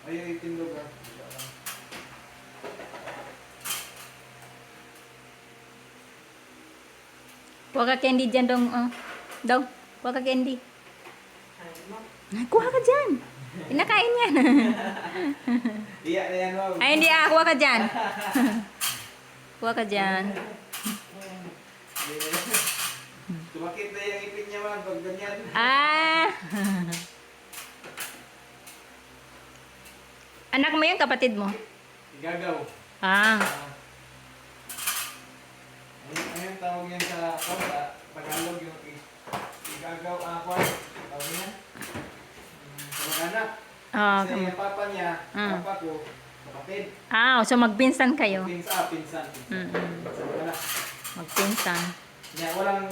Ay, tindog ah. Kuha ka candy dyan dong. Oh. Dong, kuha ka candy. Kuha ka dyan. Pinakain yan. Iya na yan, wow. Ay, hindi ah. Kuha ka dyan. Kuha ka dyan. Tumakit na yung ipin niya, man. Pag ganyan. Ah. Anak mo yun, kapatid mo? Igagaw. Ah. Ayun, tawag yan sa Tagalog yung igagaw ako. Tawag niya. Sa mag-anak. Oh, Kasi yung papa niya, papa ko, kapatid. ah, so magpinsan kayo. Pinsan. Mm-mm. Sa mag-anak. Magpinsan. Niya, walang